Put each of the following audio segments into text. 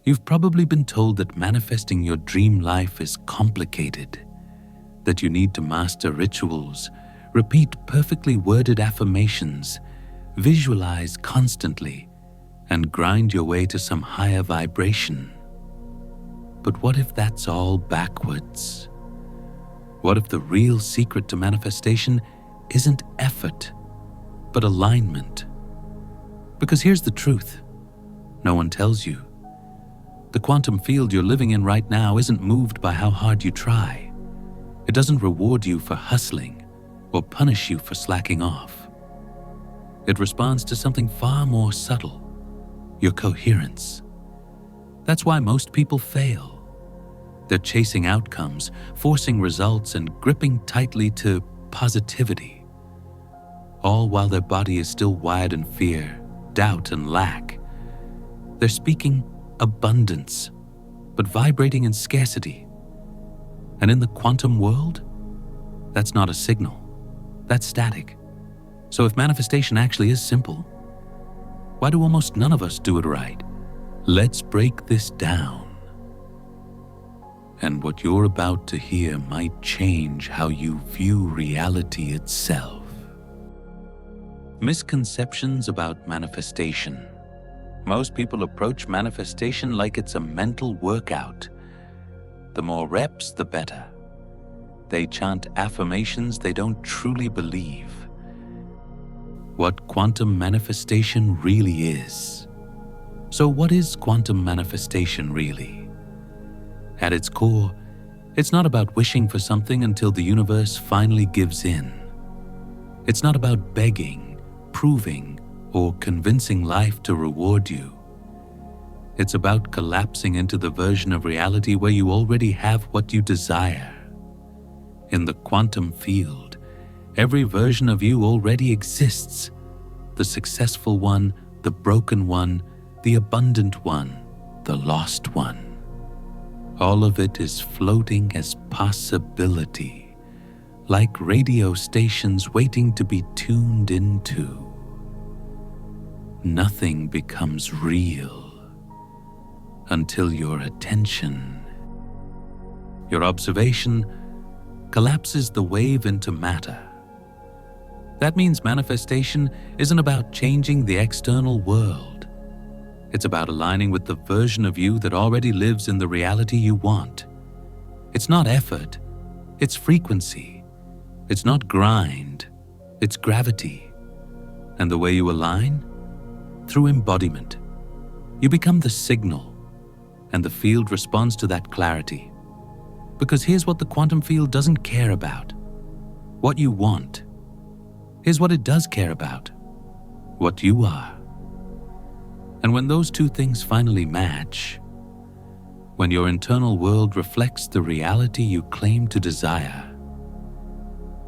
You've probably been told that manifesting your dream life is complicated, that you need to master rituals, repeat perfectly worded affirmations, visualize constantly, and grind your way to some higher vibration. But what if that's all backwards? What if the real secret to manifestation isn't effort, but alignment? Because here's the truth. No one tells you. The quantum field you're living in right now isn't moved by how hard you try. It doesn't reward you for hustling or punish you for slacking off. It responds to something far more subtle, your coherence. That's why most people fail. They're chasing outcomes, forcing results, and gripping tightly to positivity, all while their body is still wired in fear, doubt, and lack. They're speaking abundance, but vibrating in scarcity. And in the quantum world, that's not a signal. That's static. So if manifestation actually is simple, why do almost none of us do it right? Let's break this down. And what you're about to hear might change how you view reality itself. Misconceptions about manifestation. Most people approach manifestation like it's a mental workout. The more reps, the better. They chant affirmations they don't truly believe. What quantum manifestation really is. So what is quantum manifestation really? At its core, it's not about wishing for something until the universe finally gives in. It's not about begging, proving, or convincing life to reward you. It's about collapsing into the version of reality where you already have what you desire. In the quantum field, every version of you already exists. The successful one, the broken one, the abundant one, the lost one. All of it is floating as possibility, like radio stations waiting to be tuned into. Nothing becomes real until your attention, your observation, collapses the wave into matter. That means manifestation isn't about changing the external world. It's about aligning with the version of you that already lives in the reality you want. It's not effort, it's frequency. It's not grind, it's gravity. And the way you align? Through embodiment. You become the signal, and the field responds to that clarity. Because here's what the quantum field doesn't care about: what you want. Here's what it does care about: what you are. And when those two things finally match, when your internal world reflects the reality you claim to desire,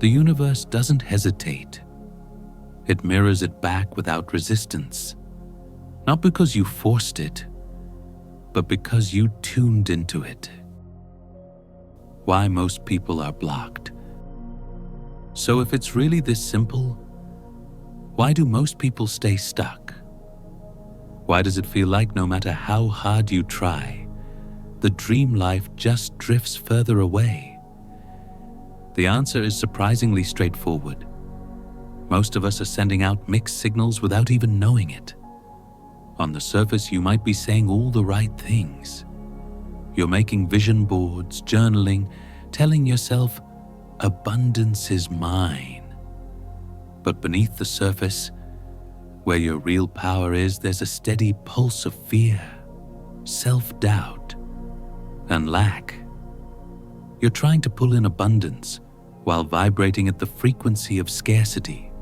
the universe doesn't hesitate. It mirrors it back without resistance, not because you forced it, but because you tuned into it. Why most people are blocked. So if it's really this simple, why do most people stay stuck? Why does it feel like no matter how hard you try, the dream life just drifts further away? The answer is surprisingly straightforward. Most of us are sending out mixed signals without even knowing it. On the surface, you might be saying all the right things. You're making vision boards, journaling, telling yourself, abundance is mine. But beneath the surface, where your real power is, there's a steady pulse of fear, self-doubt, and lack. You're trying to pull in abundance while vibrating at the frequency of scarcity.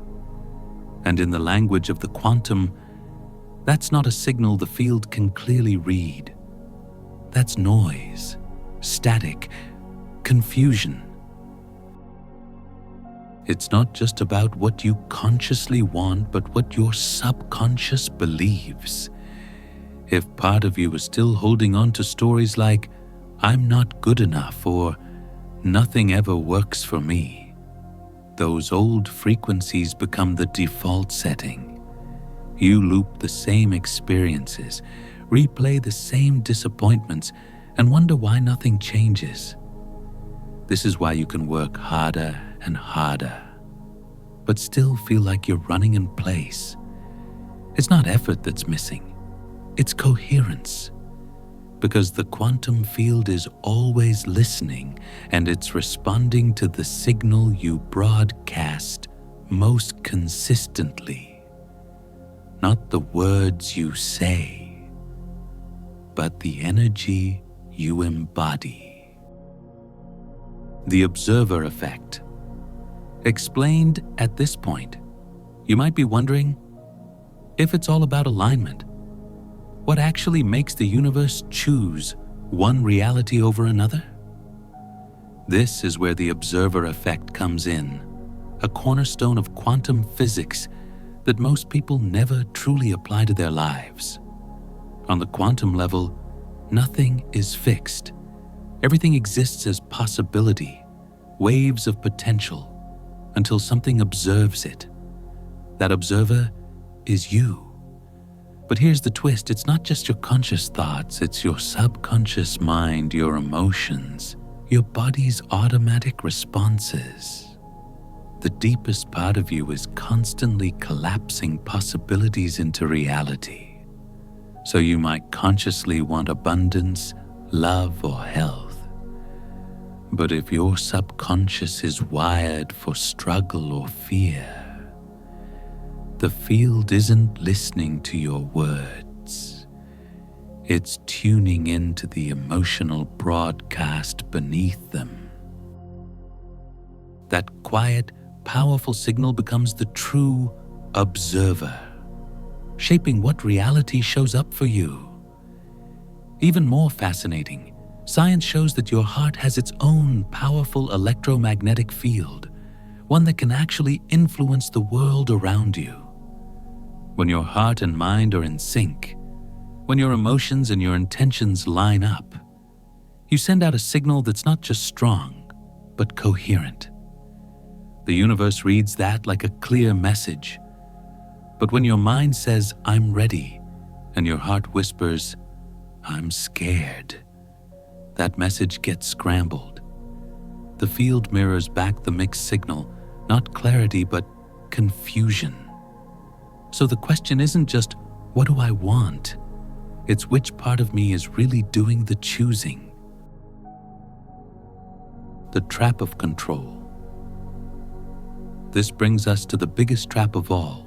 And in the language of the quantum, that's not a signal the field can clearly read. That's noise, static, confusion. It's not just about what you consciously want, but what your subconscious believes. If part of you is still holding on to stories like, I'm not good enough, or nothing ever works for me, those old frequencies become the default setting. You loop the same experiences, replay the same disappointments, and wonder why nothing changes. This is why you can work harder and harder, but still feel like you're running in place. It's not effort that's missing, it's coherence. Because the quantum field is always listening, and it's responding to the signal you broadcast most consistently. Not the words you say, but the energy you embody. The observer effect. Explained at this point, you might be wondering, if it's all about alignment, what actually makes the universe choose one reality over another? This is where the observer effect comes in, a cornerstone of quantum physics that most people never truly apply to their lives. On the quantum level, nothing is fixed. Everything exists as possibility, waves of potential, until something observes it. That observer is you. But here's the twist, it's not just your conscious thoughts, it's your subconscious mind, your emotions, your body's automatic responses. The deepest part of you is constantly collapsing possibilities into reality. So you might consciously want abundance, love, or health. But if your subconscious is wired for struggle or fear, the field isn't listening to your words. It's tuning into the emotional broadcast beneath them. That quiet, powerful signal becomes the true observer, shaping what reality shows up for you. Even more fascinating, science shows that your heart has its own powerful electromagnetic field, one that can actually influence the world around you. When your heart and mind are in sync, when your emotions and your intentions line up, you send out a signal that's not just strong, but coherent. The universe reads that like a clear message. But when your mind says, "I'm ready," and your heart whispers, "I'm scared," that message gets scrambled. The field mirrors back the mixed signal, not clarity, but confusion. So the question isn't just, what do I want? It's which part of me is really doing the choosing. The trap of control. This brings us to the biggest trap of all,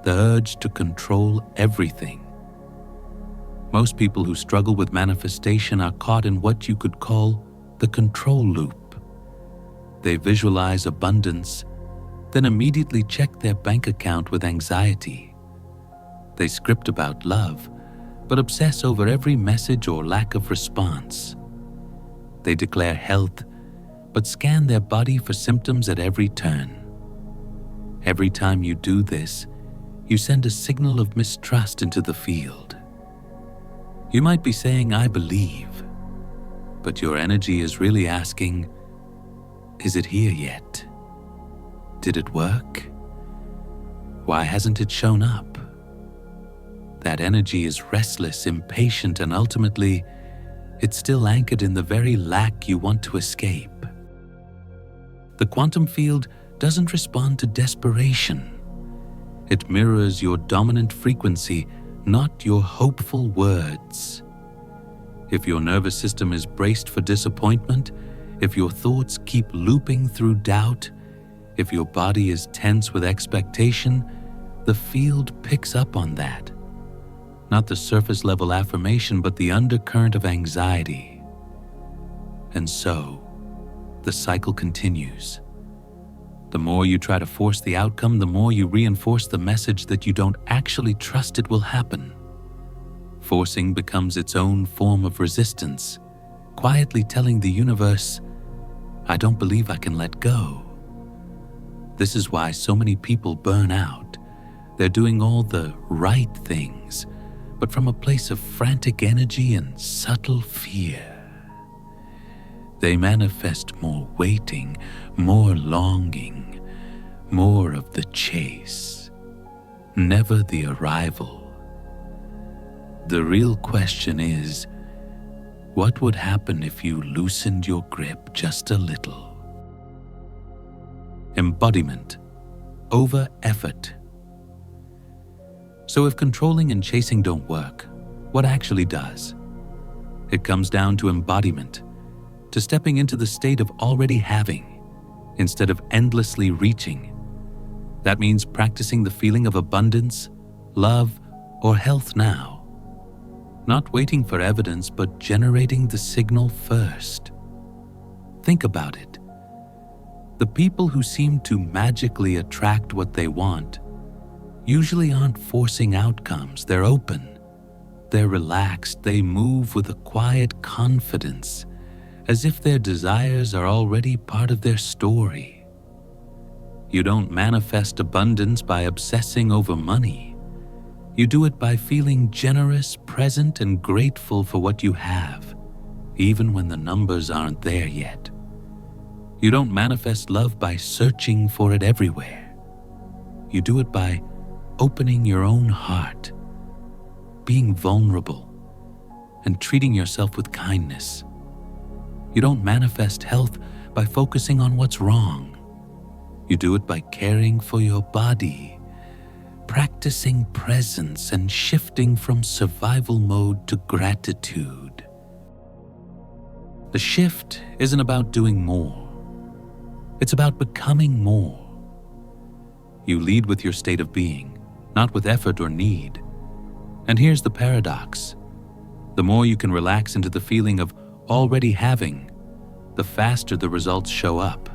the urge to control everything. Most people who struggle with manifestation are caught in what you could call the control loop. They visualize abundance, then immediately check their bank account with anxiety. They script about love, but obsess over every message or lack of response. They declare health, but scan their body for symptoms at every turn. Every time you do this, you send a signal of mistrust into the field. You might be saying, "I believe," but your energy is really asking, "Is it here yet? Did it work? Why hasn't it shown up?" That energy is restless, impatient, and ultimately, it's still anchored in the very lack you want to escape. The quantum field doesn't respond to desperation. It mirrors your dominant frequency, not your hopeful words. If your nervous system is braced for disappointment, if your thoughts keep looping through doubt, if your body is tense with expectation, the field picks up on that. Not the surface level affirmation, but the undercurrent of anxiety. And so, the cycle continues. The more you try to force the outcome, the more you reinforce the message that you don't actually trust it will happen. Forcing becomes its own form of resistance, quietly telling the universe, "I don't believe I can let go." This is why so many people burn out. They're doing all the right things, but from a place of frantic energy and subtle fear. They manifest more waiting, more longing, more of the chase, never the arrival. The real question is, what would happen if you loosened your grip just a little? Embodiment over effort. So if controlling and chasing don't work, what actually does? It comes down to embodiment, to stepping into the state of already having, instead of endlessly reaching. That means practicing the feeling of abundance, love, or health now. Not waiting for evidence, but generating the signal first. Think about it. The people who seem to magically attract what they want usually aren't forcing outcomes. They're open. They're relaxed. They move with a quiet confidence, as if their desires are already part of their story. You don't manifest abundance by obsessing over money. You do it by feeling generous, present, and grateful for what you have, even when the numbers aren't there yet. You don't manifest love by searching for it everywhere. You do it by opening your own heart, being vulnerable, and treating yourself with kindness. You don't manifest health by focusing on what's wrong. You do it by caring for your body, practicing presence, and shifting from survival mode to gratitude. The shift isn't about doing more. It's about becoming more. You lead with your state of being, not with effort or need. And here's the paradox. The more you can relax into the feeling of already having, the faster the results show up.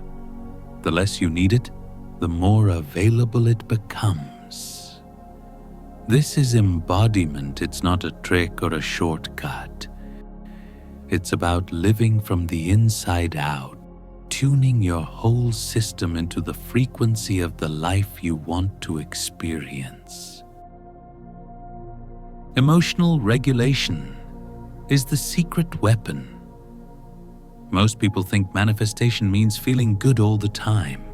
The less you need it, the more available it becomes. This is embodiment. It's not a trick or a shortcut. It's about living from the inside out, tuning your whole system into the frequency of the life you want to experience. Emotional regulation is the secret weapon. Most people think manifestation means feeling good all the time.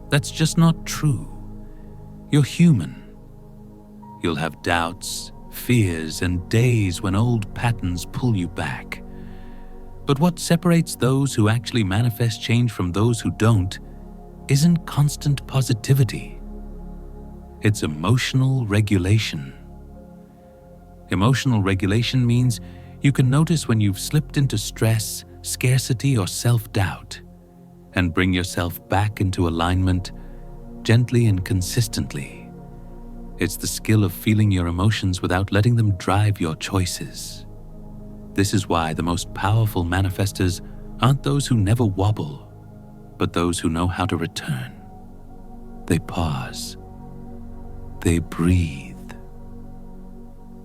That's just not true. You're human. You'll have doubts, fears, and days when old patterns pull you back. But what separates those who actually manifest change from those who don't isn't constant positivity. It's emotional regulation. Emotional regulation means you can notice when you've slipped into stress, scarcity, or self-doubt, and bring yourself back into alignment gently and consistently. It's the skill of feeling your emotions without letting them drive your choices. This is why the most powerful manifestors aren't those who never wobble, but those who know how to return. They pause. They breathe.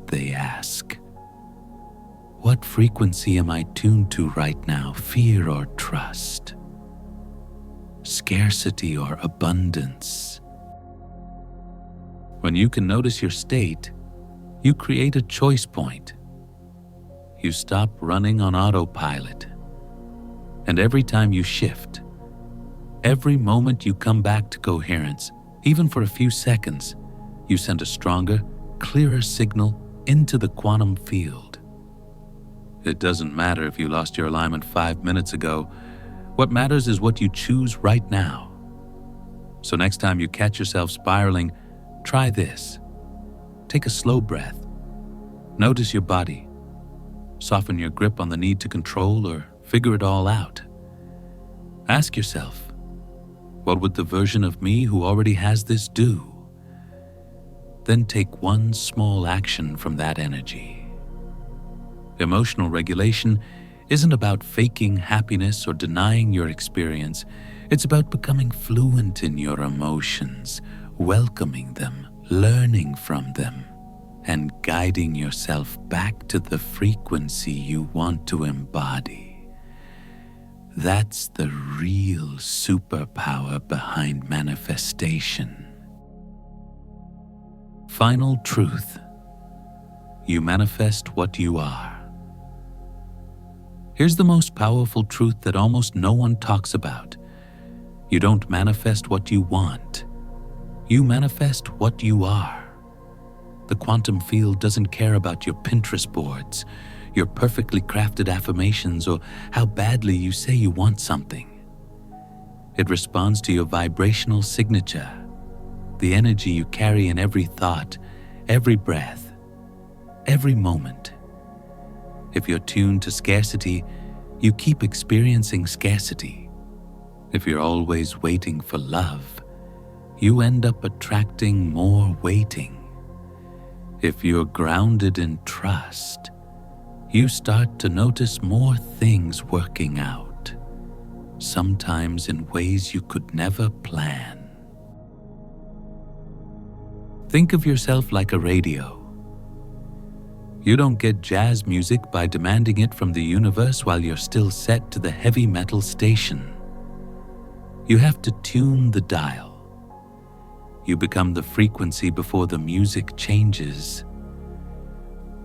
They ask, what frequency am I tuned to right now, fear or trust? Scarcity or abundance? When you can notice your state, you create a choice point. You stop running on autopilot. And every time you shift, every moment you come back to coherence, even for a few seconds, you send a stronger, clearer signal into the quantum field. It doesn't matter if you lost your alignment 5 minutes ago. What matters is what you choose right now. So next time you catch yourself spiraling, try this. Take a slow breath. Notice your body. Soften your grip on the need to control or figure it all out. Ask yourself, what would the version of me who already has this do? Then take one small action from that energy. Emotional regulation isn't about faking happiness or denying your experience. It's about becoming fluent in your emotions, welcoming them, learning from them, and guiding yourself back to the frequency you want to embody. That's the real superpower behind manifestation. Final truth: you manifest what you are. Here's the most powerful truth that almost no one talks about. You don't manifest what you want. You manifest what you are. The quantum field doesn't care about your Pinterest boards, your perfectly crafted affirmations, or how badly you say you want something. It responds to your vibrational signature, the energy you carry in every thought, every breath, every moment. If you're tuned to scarcity, you keep experiencing scarcity. If you're always waiting for love, you end up attracting more waiting. If you're grounded in trust, you start to notice more things working out, sometimes in ways you could never plan. Think of yourself like a radio. You don't get jazz music by demanding it from the universe while you're still set to the heavy metal station. You have to tune the dial. You become the frequency before the music changes.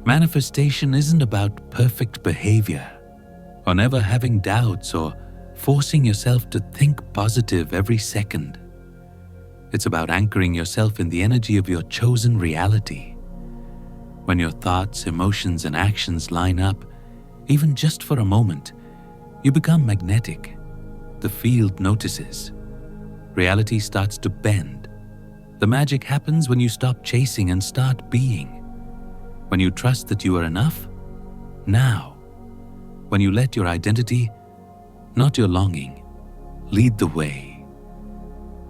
Manifestation isn't about perfect behavior, or never having doubts, or forcing yourself to think positive every second. It's about anchoring yourself in the energy of your chosen reality. When your thoughts, emotions, and actions line up, even just for a moment, you become magnetic. The field notices. Reality starts to bend. The magic happens when you stop chasing and start being. When you trust that you are enough, now. When you let your identity, not your longing, lead the way.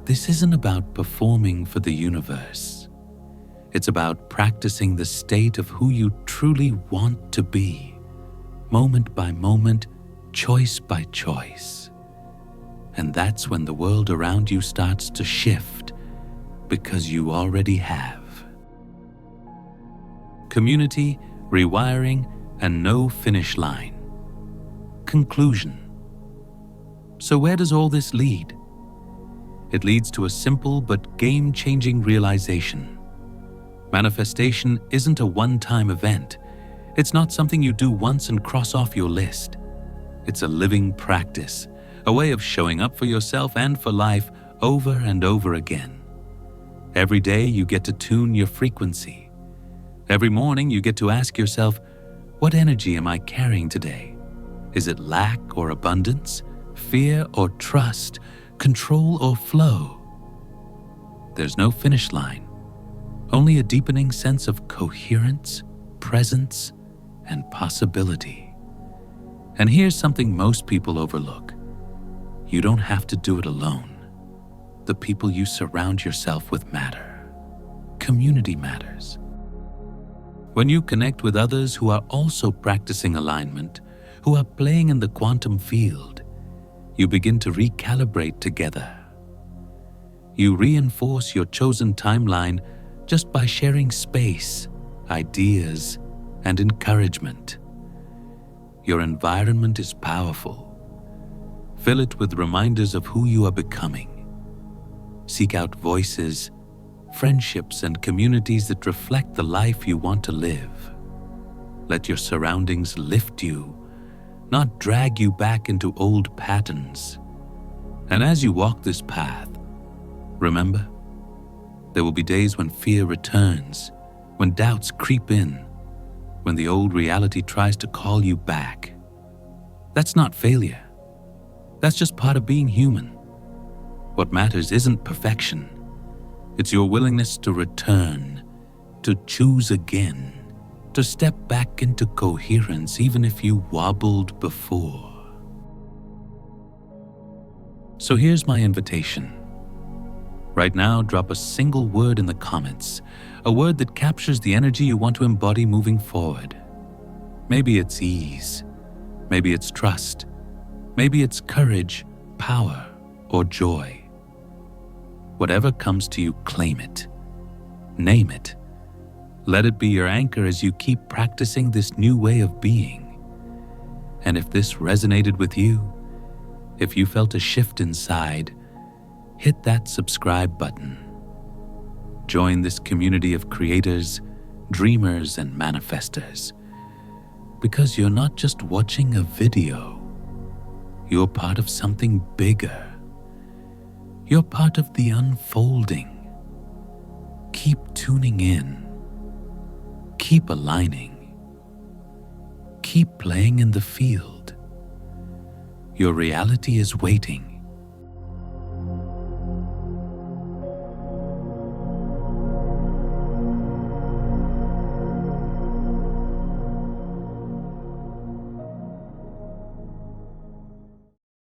This isn't about performing for the universe. It's about practicing the state of who you truly want to be, moment by moment, choice by choice. And that's when the world around you starts to shift, because you already have. Community, rewiring, and no finish line. Conclusion. So where does all this lead? It leads to a simple but game-changing realization. Manifestation isn't a one-time event. It's not something you do once and cross off your list. It's a living practice, a way of showing up for yourself and for life over and over again. Every day you get to tune your frequency. Every morning you get to ask yourself, what energy am I carrying today? Is it lack or abundance, fear or trust, control or flow? There's no finish line. Only a deepening sense of coherence, presence, and possibility. And here's something most people overlook. You don't have to do it alone. The people you surround yourself with matter. Community matters. When you connect with others who are also practicing alignment, who are playing in the quantum field, you begin to recalibrate together. You reinforce your chosen timeline just by sharing space, ideas, and encouragement. Your environment is powerful. Fill it with reminders of who you are becoming. Seek out voices, friendships, and communities that reflect the life you want to live. Let your surroundings lift you, not drag you back into old patterns. And as you walk this path, remember, there will be days when fear returns, when doubts creep in, when the old reality tries to call you back. That's not failure. That's just part of being human. What matters isn't perfection. It's your willingness to return, to choose again, to step back into coherence even if you wobbled before. So here's my invitation. Right now, drop a single word in the comments, a word that captures the energy you want to embody moving forward. Maybe it's ease, maybe it's trust, maybe it's courage, power, or joy. Whatever comes to you, claim it. Name it. Let it be your anchor as you keep practicing this new way of being. And if this resonated with you, if you felt a shift inside, hit that subscribe button. Join this community of creators, dreamers, and manifestors. Because you're not just watching a video, you're part of something bigger. You're part of the unfolding. Keep tuning in, Keep aligning. Keep playing in the field. Your reality is waiting.